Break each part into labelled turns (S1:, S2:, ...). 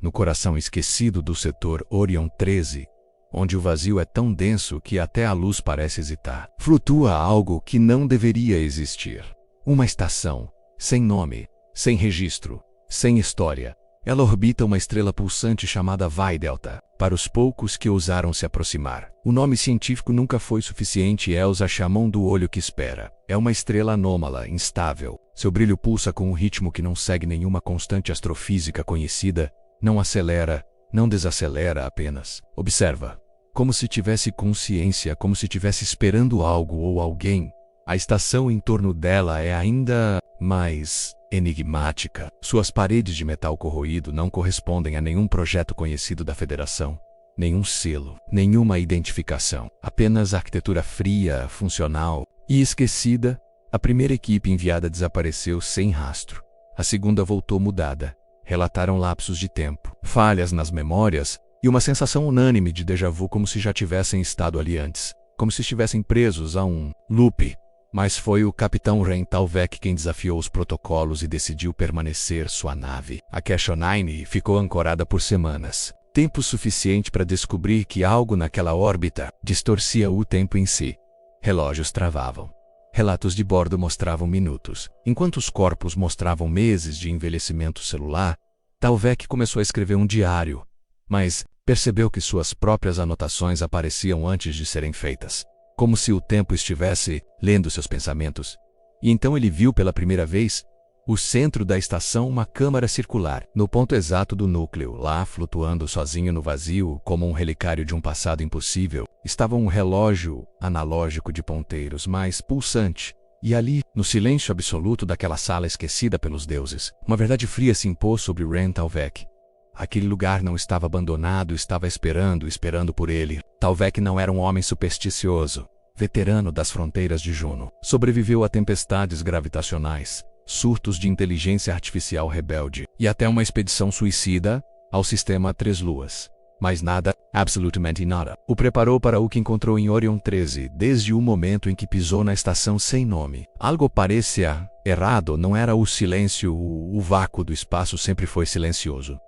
S1: no coração esquecido do setor Orion 13, onde o vazio é tão denso que até a luz parece hesitar, flutua algo que não deveria existir. Uma estação, sem nome, sem registro, sem história. Ela orbita uma estrela pulsante chamada Vai Delta, para os poucos que ousaram se aproximar. O nome científico nunca foi suficiente e Elsa chamam do olho que espera. É uma estrela anômala, instável. Seu brilho pulsa com um ritmo que não segue nenhuma constante astrofísica conhecida, não acelera, não desacelera, apenas observa. Como se tivesse consciência, como se tivesse esperando algo ou alguém. A estação em torno dela é ainda mais enigmática. Suas paredes de metal corroído não correspondem a nenhum projeto conhecido da Federação. Nenhum selo, nenhuma identificação. Apenas arquitetura fria, funcional e esquecida. A primeira equipe enviada desapareceu sem rastro. A segunda voltou mudada. Relataram lapsos de tempo, falhas nas memórias e uma sensação unânime de déjà vu, como se já tivessem estado ali antes. Como se estivessem presos a um loop. Mas foi o capitão Ren Talvek quem desafiou os protocolos e decidiu permanecer sua nave. A Cassia 9 ficou ancorada por semanas. Tempo suficiente para descobrir que algo naquela órbita distorcia o tempo em si. Relógios travavam. Relatos de bordo mostravam minutos, enquanto os corpos mostravam meses de envelhecimento celular. Talvek começou a escrever um diário, mas percebeu que suas próprias anotações apareciam antes de serem feitas. Como se o tempo estivesse lendo seus pensamentos. E então ele viu pela primeira vez o centro da estação, uma câmara circular, no ponto exato do núcleo, lá flutuando sozinho no vazio, como um relicário de um passado impossível, estava um relógio analógico de ponteiros, mais pulsante. E ali, no silêncio absoluto daquela sala esquecida pelos deuses, uma verdade fria se impôs sobre Ren Talvek. Aquele lugar não estava abandonado, estava esperando por ele. Talvek não era um homem supersticioso, veterano das fronteiras de Juno. Sobreviveu a tempestades gravitacionais, surtos de inteligência artificial rebelde e até uma expedição suicida ao sistema Três Luas. Mas nada, absolutamente nada, o preparou para o que encontrou em Orion 13, desde o momento em que pisou na estação sem nome. Algo parecia errado, não era o silêncio, o vácuo do espaço sempre foi silencioso.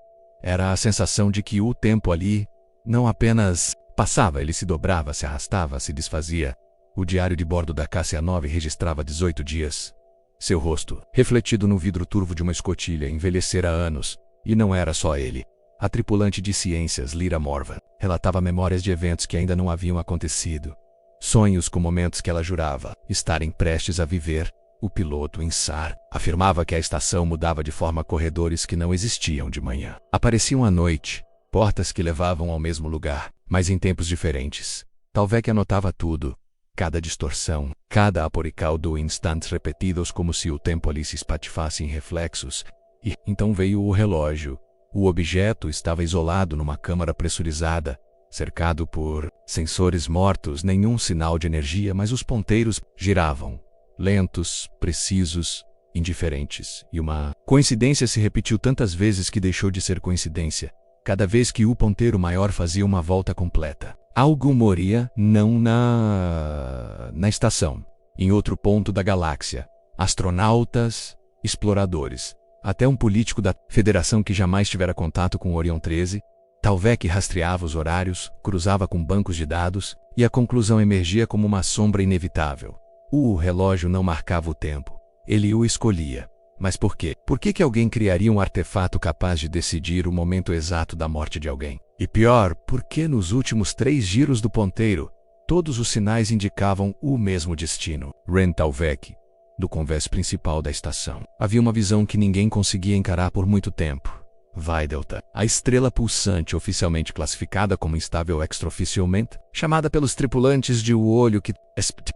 S1: Era a sensação de que o tempo ali não apenas passava, ele se dobrava, se arrastava, se desfazia. O diário de bordo da Cassia 9 registrava 18 dias. Seu rosto, refletido no vidro turvo de uma escotilha, envelhecera anos. E não era só ele. A tripulante de ciências, Lyra Morvan, relatava memórias de eventos que ainda não haviam acontecido. Sonhos com momentos que ela jurava estarem prestes a viver. O piloto, Insar, afirmava que a estação mudava de forma a corredores que não existiam de manhã. Apareciam à noite, portas que levavam ao mesmo lugar, mas em tempos diferentes. Talvek anotava tudo, cada distorção, cada aporical do instantes repetidos, como se o tempo ali se espatifasse em reflexos. E então veio o relógio. O objeto estava isolado numa câmara pressurizada, cercado por sensores mortos, nenhum sinal de energia, mas os ponteiros giravam. Lentos, precisos, indiferentes. E uma coincidência se repetiu tantas vezes que deixou de ser coincidência. Cada vez que o ponteiro maior fazia uma volta completa. Algo moria, não na estação, em outro ponto da galáxia. Astronautas, exploradores. Até um político da Federação que jamais tivera contato com Orion 13. Talvek rastreava os horários, cruzava com bancos de dados, e a conclusão emergia como uma sombra inevitável. O relógio não marcava o tempo. Ele o escolhia. Mas por quê? Por que alguém criaria um artefato capaz de decidir o momento exato da morte de alguém? E pior, por que nos últimos 3 giros do ponteiro, todos os sinais indicavam o mesmo destino? Ren Talvek, do convés principal da estação. Havia uma visão que ninguém conseguia encarar por muito tempo. Vai Delta, a estrela pulsante oficialmente classificada como instável extraoficialmente, chamada pelos tripulantes de o olho que...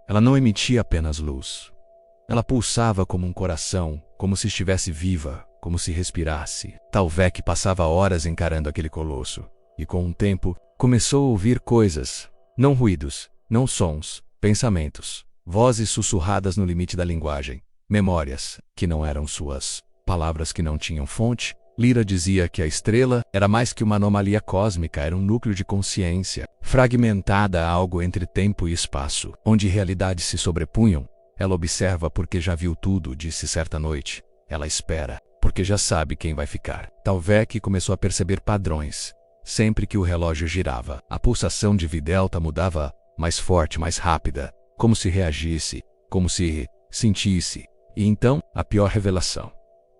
S1: Ela não emitia apenas luz. Ela pulsava como um coração, como se estivesse viva, como se respirasse. Talvek passava horas encarando aquele colosso. E com o tempo, começou a ouvir coisas. Não ruídos, não sons, pensamentos. Vozes sussurradas no limite da linguagem. Memórias, que não eram suas. Palavras que não tinham fonte. Lyra dizia que a estrela era mais que uma anomalia cósmica, era um núcleo de consciência, fragmentada a algo entre tempo e espaço, onde realidades se sobrepunham. Ela observa porque já viu tudo, disse certa noite. Ela espera. porque já sabe quem vai ficar. Talvez começou a perceber padrões. Sempre que o relógio girava, a pulsação de Videlta mudava, mais forte, mais rápida, como se reagisse, como se sentisse. E então, a pior revelação.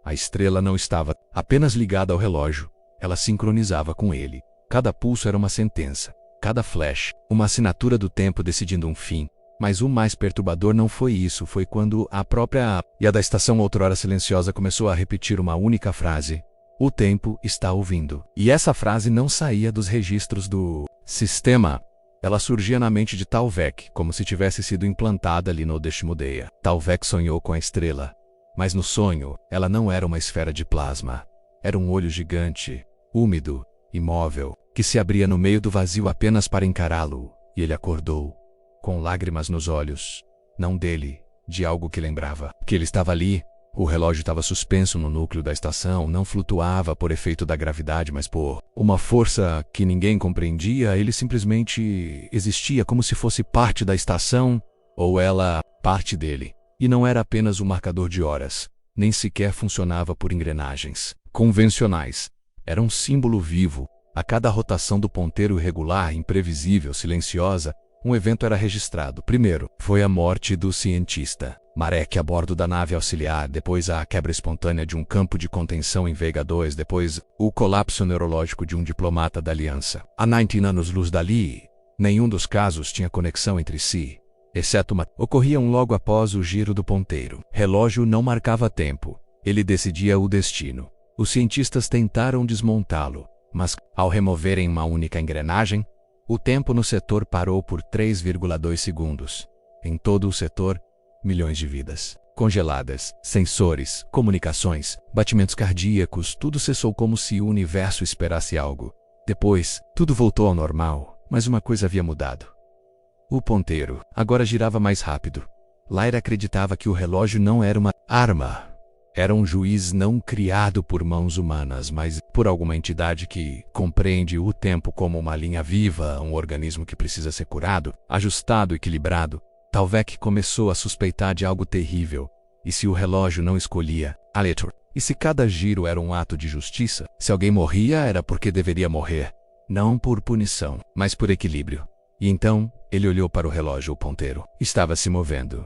S1: A estrela não estava apenas ligada ao relógio, ela sincronizava com ele. Cada pulso era uma sentença, cada flash, uma assinatura do tempo decidindo um fim. Mas o mais perturbador não foi isso, foi quando a própria e a da estação outrora silenciosa começou a repetir uma única frase. O tempo está ouvindo. E essa frase não saía dos registros do sistema. Ela surgia na mente de Talvek, como se tivesse sido implantada ali no Deshmodeia. Talvek sonhou com a estrela. Mas no sonho, ela não era uma esfera de plasma. Era um olho gigante, úmido, imóvel, que se abria no meio do vazio apenas para encará-lo. E ele acordou, com lágrimas nos olhos. Não dele, de algo que lembrava. Que ele estava ali. O relógio estava suspenso no núcleo da estação, não flutuava por efeito da gravidade, mas por uma força que ninguém compreendia. Ele simplesmente existia como se fosse parte da estação, ou ela parte dele. E não era apenas um marcador de horas, nem sequer funcionava por engrenagens convencionais. Era um símbolo vivo. A cada rotação do ponteiro irregular, imprevisível, silenciosa, um evento era registrado. Primeiro, foi a morte do cientista Marek a bordo da nave auxiliar, depois a quebra espontânea de um campo de contenção em Vega 2, depois o colapso neurológico de um diplomata da Aliança. A 19 anos-luz dali, nenhum dos casos tinha conexão entre si, exceto uma. Ocorriam logo após o giro do ponteiro. Relógio não marcava tempo, ele decidia o destino. Os cientistas tentaram desmontá-lo, mas, ao removerem uma única engrenagem, o tempo no setor parou por 3,2 segundos. Em todo o setor, milhões de vidas congeladas, sensores, comunicações, batimentos cardíacos, tudo cessou como se o universo esperasse algo. Depois, tudo voltou ao normal, mas uma coisa havia mudado. O ponteiro agora girava mais rápido. Lyra acreditava que o relógio não era uma arma. Era um juiz não criado por mãos humanas, mas por alguma entidade que compreende o tempo como uma linha viva, um organismo que precisa ser curado, ajustado, equilibrado. Talvez começou a suspeitar de algo terrível. E se o relógio não escolhia Aletor? E se cada giro era um ato de justiça? Se alguém morria, era porque deveria morrer. Não por punição, mas por equilíbrio. E então, ele olhou para o relógio. O ponteiro estava se movendo.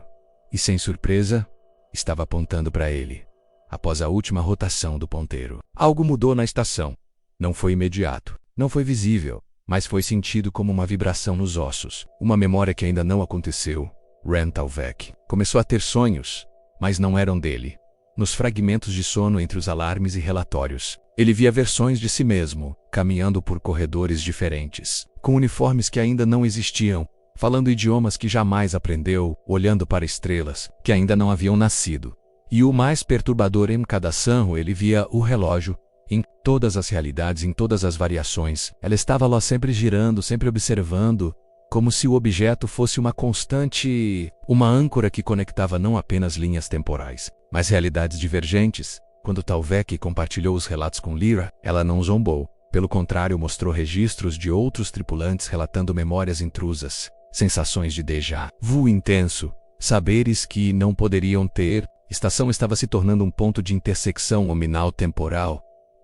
S1: E sem surpresa, estava apontando para ele. Após a última rotação do ponteiro, algo mudou na estação. Não foi imediato, não foi visível, mas foi sentido como uma vibração nos ossos. Uma memória que ainda não aconteceu. Ren Talvek começou a ter sonhos, mas não eram dele. Nos fragmentos de sono entre os alarmes e relatórios, ele via versões de si mesmo, caminhando por corredores diferentes, com uniformes que ainda não existiam, falando idiomas que jamais aprendeu, olhando para estrelas que ainda não haviam nascido. E o mais perturbador, em cada sonho ele via o relógio, em todas as realidades, em todas as variações. Ela estava lá sempre girando, sempre observando, como se o objeto fosse uma constante, uma âncora que conectava não apenas linhas temporais, mas realidades divergentes. Quando Talvek compartilhou os relatos com Lyra, ela não zombou. Pelo contrário, mostrou registros de outros tripulantes relatando memórias intrusas, sensações de déjà vu intenso, saberes que não poderiam ter. A estação estava se tornando um ponto de intersecção nominal temporal.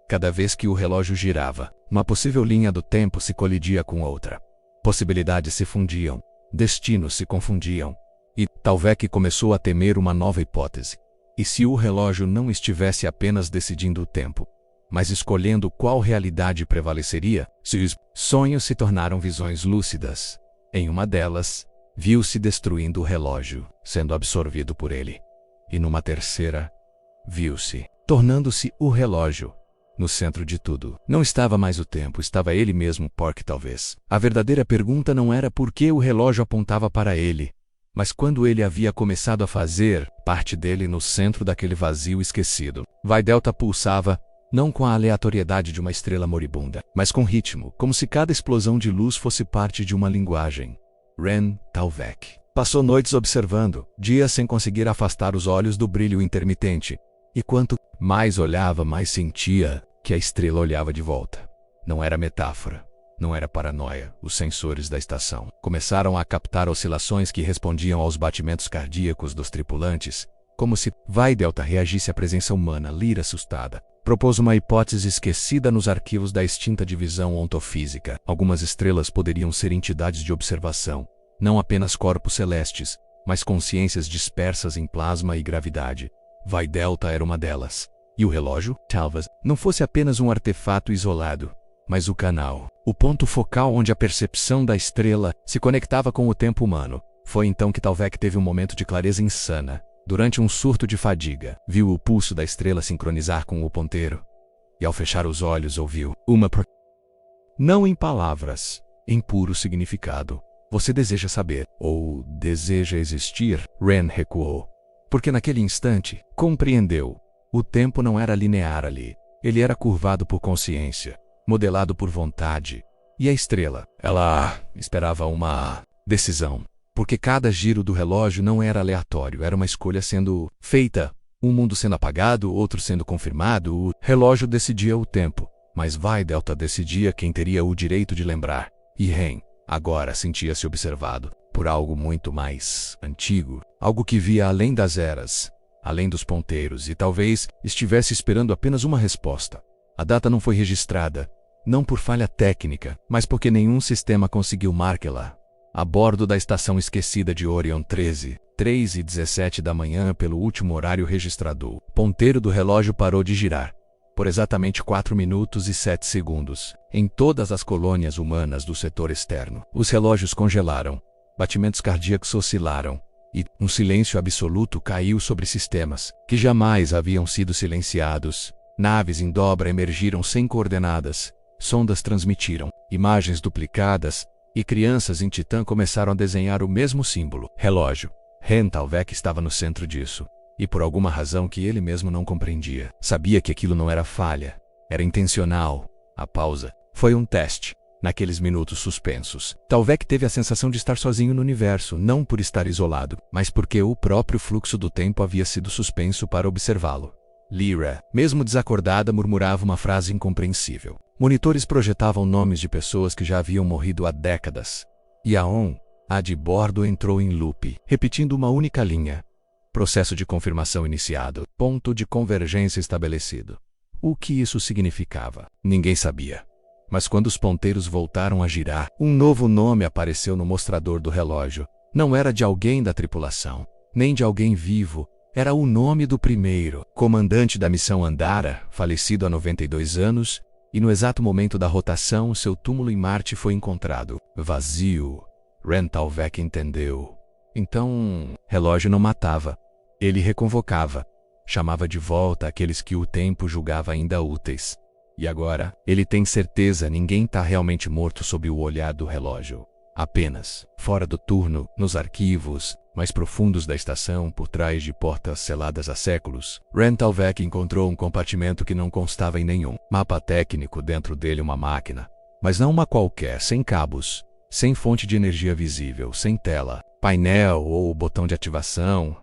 S1: Cada vez que o relógio girava, uma possível linha do tempo se colidia com outra. Possibilidades se fundiam, destinos se confundiam. E Talvek começou a temer uma nova hipótese. E se o relógio não estivesse apenas decidindo o tempo, mas escolhendo qual realidade prevaleceria? Se os sonhos se tornaram visões lúcidas. Em uma delas, viu-se destruindo o relógio, sendo absorvido por ele. E numa terceira, viu-se tornando-se o relógio. No centro de tudo, não estava mais o tempo, estava ele mesmo, Pork talvez. A verdadeira pergunta não era por que o relógio apontava para ele, mas quando ele havia começado a fazer parte dele no centro daquele vazio esquecido. Videlta pulsava, não com a aleatoriedade de uma estrela moribunda, mas com ritmo, como se cada explosão de luz fosse parte de uma linguagem. Ren Talvek passou noites observando, dias sem conseguir afastar os olhos do brilho intermitente. E quanto mais olhava, mais sentia que a estrela olhava de volta. Não era metáfora, não era paranoia. Os sensores da estação começaram a captar oscilações que respondiam aos batimentos cardíacos dos tripulantes, Como se Vai Delta reagisse à presença humana. Lyra, assustada, propôs uma hipótese esquecida nos arquivos da extinta divisão ontofísica. Algumas estrelas poderiam ser entidades de observação, não apenas corpos celestes, mas consciências dispersas em plasma e gravidade. Vai Delta era uma delas. E o relógio, talvez, não fosse apenas um artefato isolado, mas o canal, o ponto focal onde a percepção da estrela se conectava com o tempo humano. Foi então que Talvek teve um momento de clareza insana. Durante um surto de fadiga, viu o pulso da estrela sincronizar com o ponteiro. E ao fechar os olhos ouviu não em palavras, em puro significado. Você deseja saber, ou deseja existir? Ren recuou. Porque naquele instante, compreendeu. O tempo não era linear ali. Ele era curvado por consciência, modelado por vontade. E a estrela? Ela esperava uma decisão. Porque cada giro do relógio não era aleatório, era uma escolha sendo feita. Um mundo sendo apagado, outro sendo confirmado. O relógio decidia o tempo, mas Vai Delta decidia quem teria o direito de lembrar. E Ren, agora sentia-se observado por algo muito mais antigo, algo que via além das eras, além dos ponteiros, e talvez estivesse esperando apenas uma resposta. A data não foi registrada, não por falha técnica, mas porque nenhum sistema conseguiu marcá-la. A bordo da estação esquecida de Orion 13, 3h17 da manhã pelo último horário registrado, o ponteiro do relógio parou de girar. Por exatamente 4 minutos e 7 segundos, em todas as colônias humanas do setor externo. Os relógios congelaram, batimentos cardíacos oscilaram, e um silêncio absoluto caiu sobre sistemas que jamais haviam sido silenciados. Naves em dobra emergiram sem coordenadas, sondas transmitiram imagens duplicadas, e crianças em Titã começaram a desenhar o mesmo símbolo, relógio. Ren Talvek estava no centro disso, e por alguma razão que ele mesmo não compreendia, sabia que aquilo não era falha, era intencional. A pausa foi um teste. Naqueles minutos suspensos, Talvek teve a sensação de estar sozinho no universo, não por estar isolado, mas porque o próprio fluxo do tempo havia sido suspenso para observá-lo. Lyra, mesmo desacordada, murmurava uma frase incompreensível. Monitores projetavam nomes de pessoas que já haviam morrido há décadas. E a de bordo entrou em loop, repetindo uma única linha. Processo de confirmação iniciado. Ponto de convergência estabelecido. O que isso significava? Ninguém sabia. Mas quando os ponteiros voltaram a girar, um novo nome apareceu no mostrador do relógio. Não era de alguém da tripulação, nem de alguém vivo. Era o nome do primeiro comandante da missão Andara, falecido há 92 anos, e no exato momento da rotação, seu túmulo em Marte foi encontrado. Vazio. Ren Talvek entendeu. Então, relógio não matava. Ele reconvocava. Chamava de volta aqueles que o tempo julgava ainda úteis. E agora, ele tem certeza, ninguém está realmente morto sob o olhar do relógio. Apenas, fora do turno, nos arquivos mais profundos da estação, por trás de portas seladas há séculos, Ren Talvek encontrou um compartimento que não constava em nenhum mapa técnico, dentro dele uma máquina. Mas não uma qualquer, sem cabos, sem fonte de energia visível, sem tela, painel ou botão de ativação.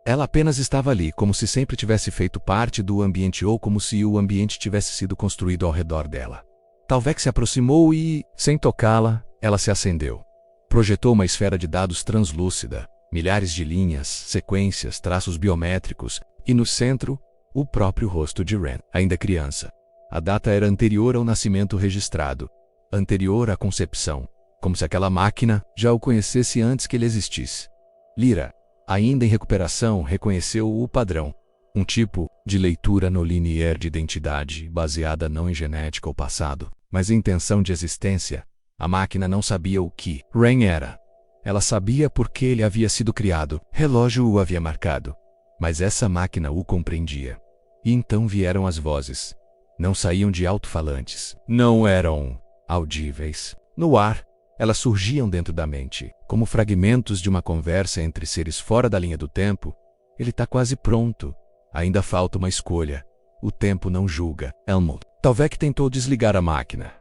S1: Ela apenas estava ali, como se sempre tivesse feito parte do ambiente ou como se o ambiente tivesse sido construído ao redor dela. Talvek se aproximou e, sem tocá-la, ela se acendeu. Projetou uma esfera de dados translúcida, milhares de linhas, sequências, traços biométricos, e no centro, o próprio rosto de Ren, ainda criança. A data era anterior ao nascimento registrado, anterior à concepção, como se aquela máquina já o conhecesse antes que ele existisse. Lyra, ainda em recuperação, reconheceu o padrão, um tipo de leitura no linear de identidade, baseada não em genética ou passado, mas em intenção de existência. A máquina não sabia o que Ren era. Ela sabia por que ele havia sido criado. Relógio o havia marcado. Mas essa máquina o compreendia. E então vieram as vozes. Não saíam de alto-falantes. Não eram audíveis. No ar, elas surgiam dentro da mente, como fragmentos de uma conversa entre seres fora da linha do tempo. Ele está quase pronto. Ainda falta uma escolha. O tempo não julga. Elmo. Talvek tentou desligar a máquina.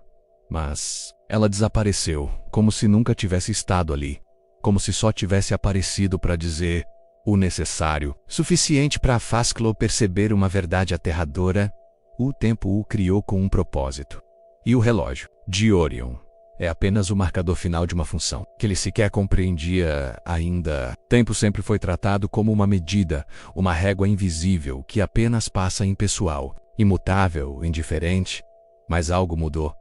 S1: Mas ela desapareceu, como se nunca tivesse estado ali. Como se só tivesse aparecido para dizer o necessário, suficiente para a Fazclo perceber uma verdade aterradora. O tempo o criou com um propósito. E o relógio, de Orion, É apenas o marcador final de uma função, que ele sequer compreendia ainda. Tempo sempre foi tratado como uma medida, uma régua invisível que apenas passa impessoal, imutável, indiferente. Mas algo mudou.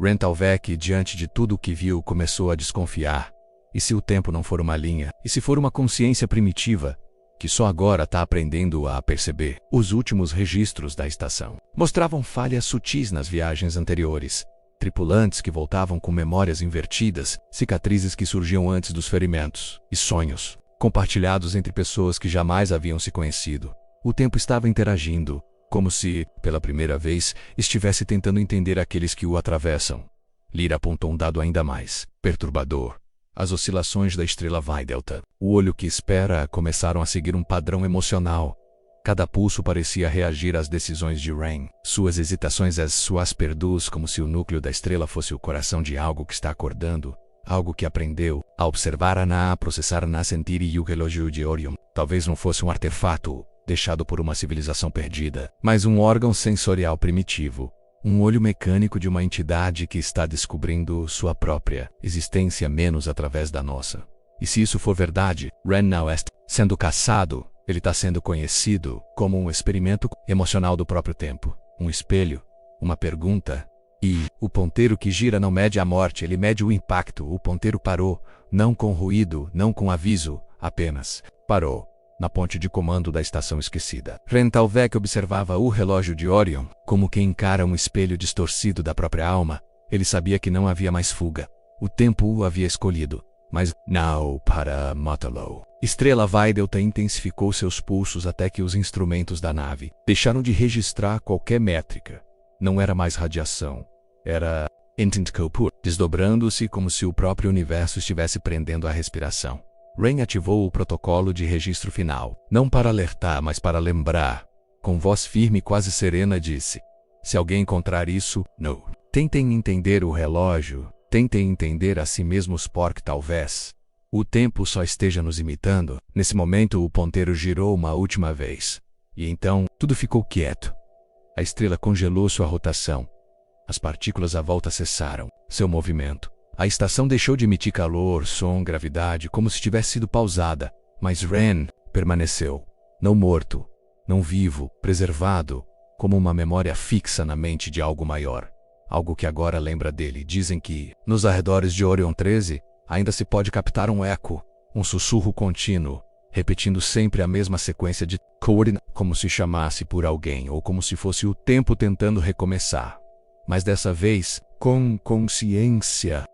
S1: Rentalvec, diante de tudo o que viu, começou a desconfiar. E se o tempo não for uma linha? E se for uma consciência primitiva, que só agora está aprendendo a perceber? Os últimos registros da estação mostravam falhas sutis nas viagens anteriores. Tripulantes que voltavam com memórias invertidas, cicatrizes que surgiam antes dos ferimentos, e sonhos, compartilhados entre pessoas que jamais haviam se conhecido. O tempo estava interagindo, como se, pela primeira vez, estivesse tentando entender aqueles que o atravessam. Lyra apontou um dado ainda mais perturbador. As oscilações da estrela Vai-Delta. O olho que espera começaram a seguir um padrão emocional. Cada pulso parecia reagir às decisões de Ren. Suas hesitações as suas perdus, como se o núcleo da estrela fosse o coração de algo que está acordando. Algo que aprendeu a observar, a processar, a sentir, e o relógio de Orion talvez não fosse um artefato deixado por uma civilização perdida, mas um órgão sensorial primitivo. Um olho mecânico de uma entidade que está descobrindo sua própria existência menos através da nossa. E se isso for verdade, Ren não está sendo caçado. Ele está sendo conhecido como um experimento emocional do próprio tempo. Um espelho, uma pergunta. E o ponteiro que gira não mede a morte, ele mede o impacto. O ponteiro parou, não com ruído, não com aviso, apenas parou. Na ponte de comando da estação esquecida. Rentalvec observava o relógio de Orion, como quem encara um espelho distorcido da própria alma. Ele sabia que não havia mais fuga. O tempo o havia escolhido. Mas não para matá-lo. Estrela Vai-Delta intensificou seus pulsos até que os instrumentos da nave deixaram de registrar qualquer métrica. Não era mais radiação. Era instinto puro, desdobrando-se como se o próprio universo estivesse prendendo a respiração. Ren ativou o protocolo de registro final, não para alertar, mas para lembrar. Com voz firme e quase serena disse: se alguém encontrar isso, não. Tentem entender o relógio. Tentem entender a si mesmos, porque talvez o tempo só esteja nos imitando. Nesse momento o ponteiro girou uma última vez. E então, tudo ficou quieto. A estrela congelou sua rotação. As partículas à volta cessaram seu movimento. A estação deixou de emitir calor, som, gravidade, como se tivesse sido pausada. Mas Ren permaneceu. Não morto, não vivo, preservado, como uma memória fixa na mente de algo maior. Algo que agora lembra dele. Dizem que, nos arredores de Orion 13, ainda se pode captar um eco, um sussurro contínuo, repetindo sempre a mesma sequência de coordenadas, como se chamasse por alguém ou como se fosse o tempo tentando recomeçar. Mas dessa vez, com consciência.